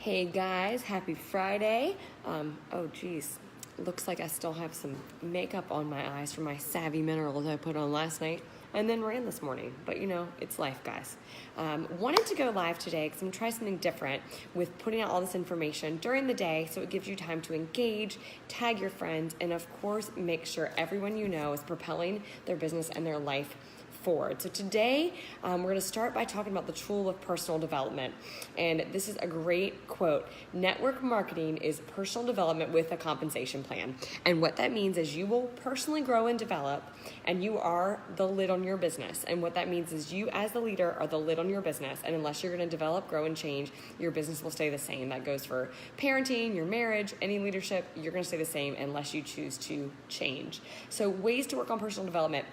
Hey guys, happy Friday. Oh geez, looks like I still have some makeup on my eyes from my Savvy Minerals I put on last night and then ran this morning. But you know, it's life, guys. Wanted to go live today because I'm trying something different with putting out all this information during the day so it gives you time to engage, tag your friends, and of course, make sure everyone you know is propelling their business and their life forward. So today we're going to start by talking about the tool of personal development, and this is a great quote. Network marketing is personal development with a compensation plan, and what that means is you will personally grow and develop, and you are the lid on your business. And what that means is you as the leader are the lid on your business, and unless you're going to develop, grow, and change, your business will stay the same. That goes for parenting, your marriage, any leadership. You're going to stay the same unless you choose to change. So ways to work on personal development: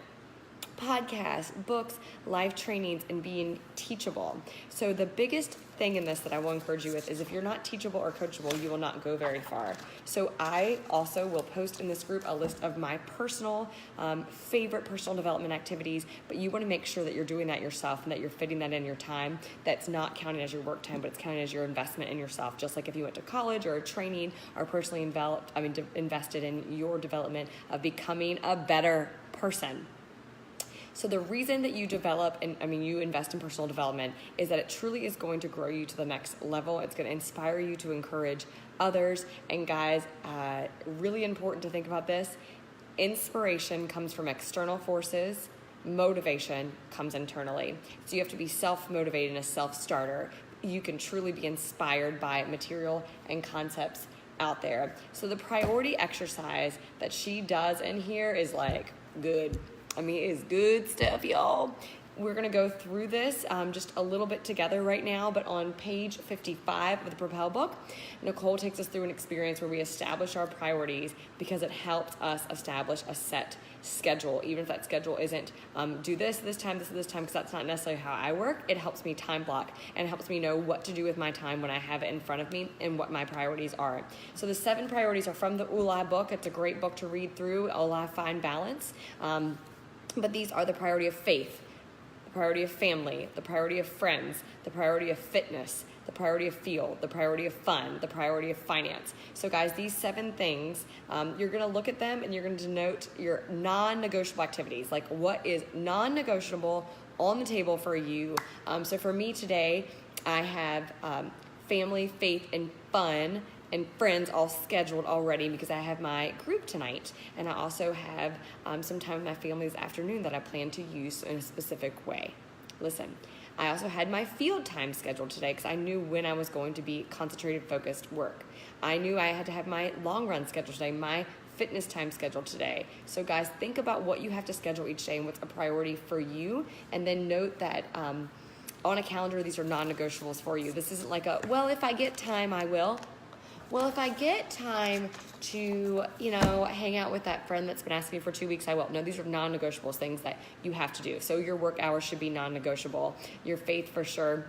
podcasts, books, live trainings, and being teachable. So the biggest thing in this that I will encourage you with is if you're not teachable or coachable, you will not go very far. So I also will post in this group a list of my personal favorite personal development activities, but you want to make sure that you're doing that yourself and that you're fitting that in your time. That's not counting as your work time, but it's counting as your investment in yourself. Just like if you went to college or a training or personally invested in your development of becoming a better person. So the reason that you develop you invest in personal development is that it truly is going to grow you to the next level. It's going to inspire you to encourage others. And guys, really important to think about this. Inspiration comes from external forces. Motivation comes internally. So you have to be self-motivated and a self-starter. You can truly be inspired by material and concepts out there. So the priority exercise that she does in here is like good. It's good stuff, y'all. We're going to go through this just a little bit together right now, but on page 55 of the Propel book, Nicole takes us through an experience where we establish our priorities because it helps us establish a set schedule. Even if that schedule isn't do this time, this time, because that's not necessarily how I work. It helps me time block and helps me know what to do with my time when I have it in front of me and what my priorities are. So the 7 priorities are from the Ulai book. It's a great book to read through, Ulai Find Balance. But these are the priority of faith, the priority of family, the priority of friends, the priority of fitness, the priority of feel, the priority of fun, the priority of finance. So guys, these 7 things, you're going to look at them and you're going to denote your non-negotiable activities. Like what is non-negotiable on the table for you. So for me today, I have family, faith, and fun and friends all scheduled already because I have my group tonight. And I also have some time with my family this afternoon that I plan to use in a specific way. Listen, I also had my field time scheduled today because I knew when I was going to be concentrated, focused work. I knew I had to have my long run scheduled today, my fitness time scheduled today. So guys, think about what you have to schedule each day and what's a priority for you. And then note that on a calendar, these are non-negotiables for you. This isn't like if I get time, I will. Well, if I get time to, hang out with that friend that's been asking me for 2 weeks, I will. No, these are non-negotiables, things that you have to do. So your work hours should be non-negotiable. Your faith, for sure.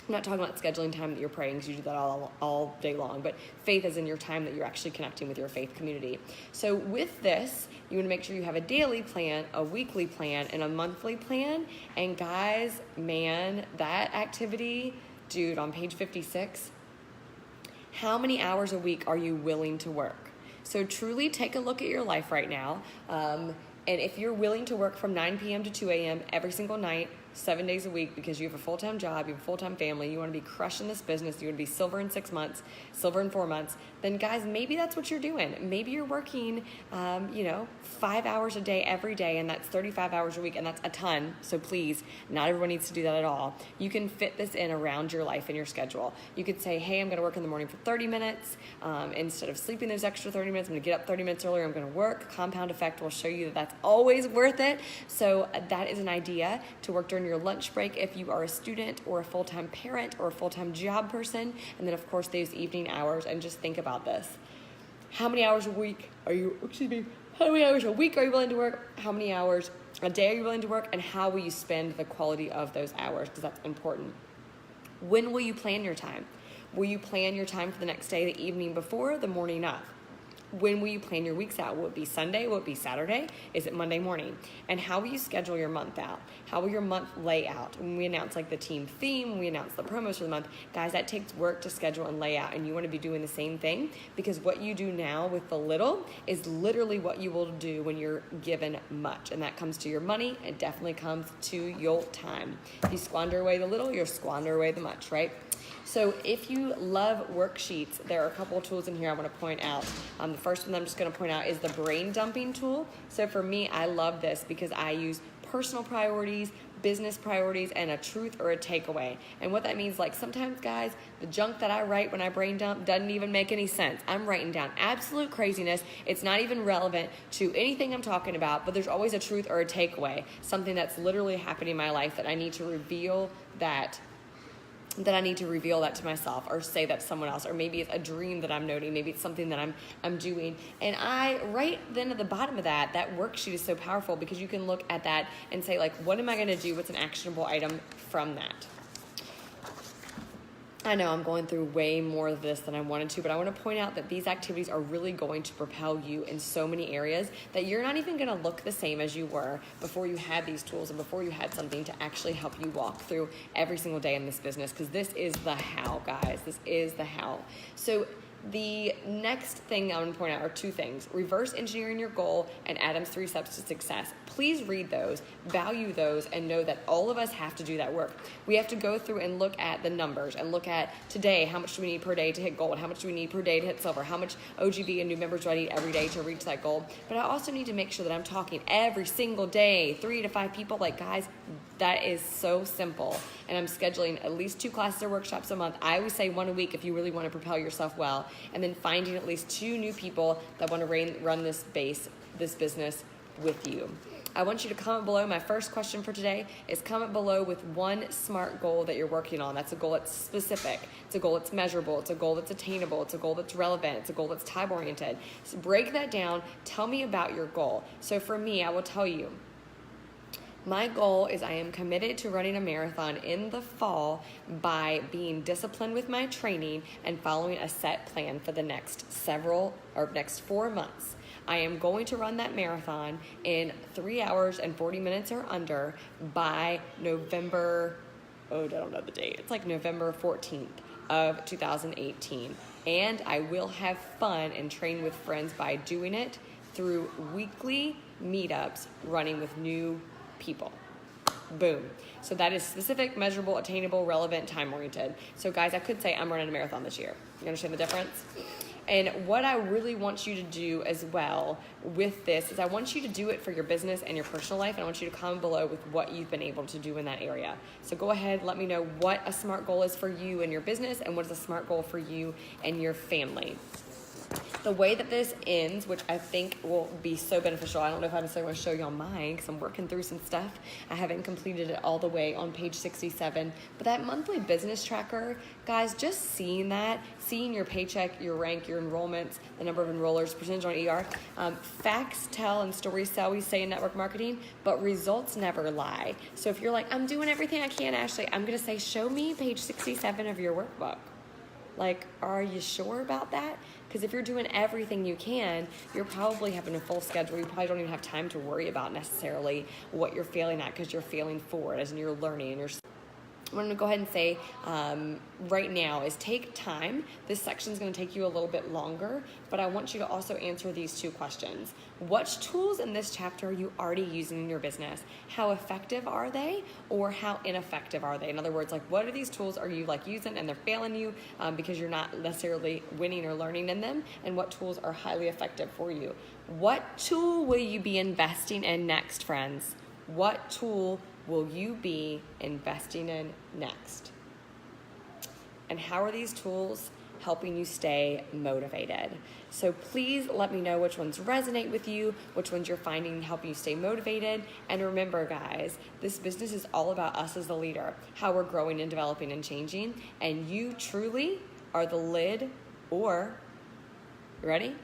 I'm not talking about scheduling time that you're praying because you do that all day long, but faith is in your time that you're actually connecting with your faith community. So with this, you want to make sure you have a daily plan, a weekly plan, and a monthly plan. And guys, man, that activity, dude, on page 56, how many hours a week are you willing to work? So truly take a look at your life right now. And if you're willing to work from 9 p.m. to 2 a.m. every single night, 7 days a week, because you have a full-time job, you have a full-time family, you want to be crushing this business, you want to be silver in 6 months, silver in 4 months, then guys, maybe that's what you're doing. Maybe you're working, 5 hours a day every day, and that's 35 hours a week, and that's a ton. So please, not everyone needs to do that at all. You can fit this in around your life and your schedule. You could say, hey, I'm going to work in the morning for 30 minutes. Instead of sleeping those extra 30 minutes, I'm going to get up 30 minutes earlier. I'm going to work. Compound effect will show you that that's always worth it. So that is an idea to work during your lunch break if you are a student or a full-time parent or a full-time job person. And then, of course, those evening hours. And just think about this. How many hours a week how many hours a week are you willing to work? How many hours a day are you willing to work? And how will you spend the quality of those hours? Because that's important. When will you plan your time? Will you plan your time for the next day, the evening before, the morning of? when will you plan your weeks out? Will it be Sunday? Will it be Saturday? Is it Monday morning? And how will you schedule your month out? How will your month lay out? When we announce like the team theme, when we announce the promos for the month, guys, that takes work to schedule and lay out, and you want to be doing the same thing, because what you do now with the little is literally what you will do when you're given much, and that comes to your money. It definitely comes to your time. If you squander away the little, you'll squander away the much, right? So if you love worksheets, there are a couple of tools in here I want to point out. The first one I'm just going to point out is the brain dumping tool. So for me, I love this because I use personal priorities, business priorities, and a truth or a takeaway. And what that means, like sometimes, guys, the junk that I write when I brain dump doesn't even make any sense. I'm writing down absolute craziness. It's not even relevant to anything I'm talking about, but there's always a truth or a takeaway, something that's literally happening in my life that I need to reveal that to myself, or say that to someone else, or maybe it's a dream that I'm noting, maybe it's something that I'm doing. And I, right then at the bottom of that worksheet is so powerful because you can look at that and say, like, what am I going to do? What's an actionable item from that? I know I'm going through way more of this than I wanted to, but I want to point out that these activities are really going to propel you in so many areas that you're not even going to look the same as you were before you had these tools and before you had something to actually help you walk through every single day in this business, because this is the how, guys. This is the how. So the next thing I want to point out are two things: reverse engineering your goal and Adam's 3 steps to success. Please read those, value those, and know that all of us have to do that work. We have to go through and look at the numbers and look at today, how much do we need per day to hit gold? How much do we need per day to hit silver? How much OGB and new members do I need every day to reach that goal? But I also need to make sure that I'm talking every single day, 3 to 5 people. Like, guys, that is so simple. And I'm scheduling at least 2 classes or workshops a month. I always say 1 a week if you really want to propel yourself well. And then finding at least 2 new people that want to run this business with you. I want you to comment below. My first question for today is comment below with 1 SMART goal that you're working on. That's a goal that's specific. It's a goal that's measurable. It's a goal that's attainable. It's a goal that's relevant. It's a goal that's time-oriented. So break that down. Tell me about your goal. So for me, I will tell you, my goal is I am committed to running a marathon in the fall by being disciplined with my training and following a set plan for the next 4 months. I am going to run that marathon in 3 hours and 40 minutes or under by November, I don't know the date. It's like November 14th of 2018. And I will have fun and train with friends by doing it through weekly meetups, running with new people. Boom. So that is specific, measurable, attainable, relevant, time-oriented. So guys, I could say I'm running a marathon this year. You understand the difference? And what I really want you to do as well with this is I want you to do it for your business and your personal life, and I want you to comment below with what you've been able to do in that area. So go ahead, let me know what a SMART goal is for you and your business, and what is a SMART goal for you and your family. The way that this ends, which I think will be so beneficial, I don't know if I necessarily want to show you on mine because I'm working through some stuff. I haven't completed it all the way on page 67. But that monthly business tracker, guys, just seeing that, seeing your paycheck, your rank, your enrollments, the number of enrollers, percentage on ER. Facts tell and stories sell, we say in network marketing, but results never lie. So if you're like, I'm doing everything I can, Ashley, I'm going to say, show me page 67 of your workbook. Like, are you sure about that? Because if you're doing everything you can, you're probably having a full schedule. You probably don't even have time to worry about necessarily what you're failing at, because you're failing forward as in you're learning and you're. I'm going to go ahead and say right now is take time. This section is going to take you a little bit longer, but I want you to also answer these 2 questions. What tools in this chapter are you already using in your business? How effective are they, or how ineffective are they? In other words, like, what are these tools are you like using and they're failing you because you're not necessarily winning or learning in them? And what tools are highly effective for you? What tool will you be investing in next, friends? What tool will you be investing in next? And how are these tools helping you stay motivated? So please let me know which ones resonate with you, which ones you're finding help you stay motivated. And remember, guys, this business is all about us as the leader, how we're growing and developing and changing. And you truly are the lid, or, you ready?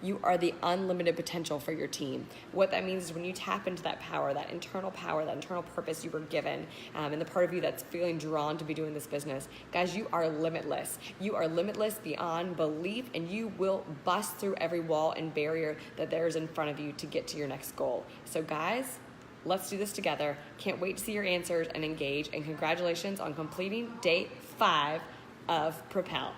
you are the unlimited potential for your team. What that means is when you tap into that power, that internal purpose you were given, and the part of you that's feeling drawn to be doing this business, guys, you are limitless. You are limitless beyond belief, and you will bust through every wall and barrier that there is in front of you to get to your next goal. So guys, let's do this together. Can't wait to see your answers and engage, and congratulations on completing day 5 of Propel.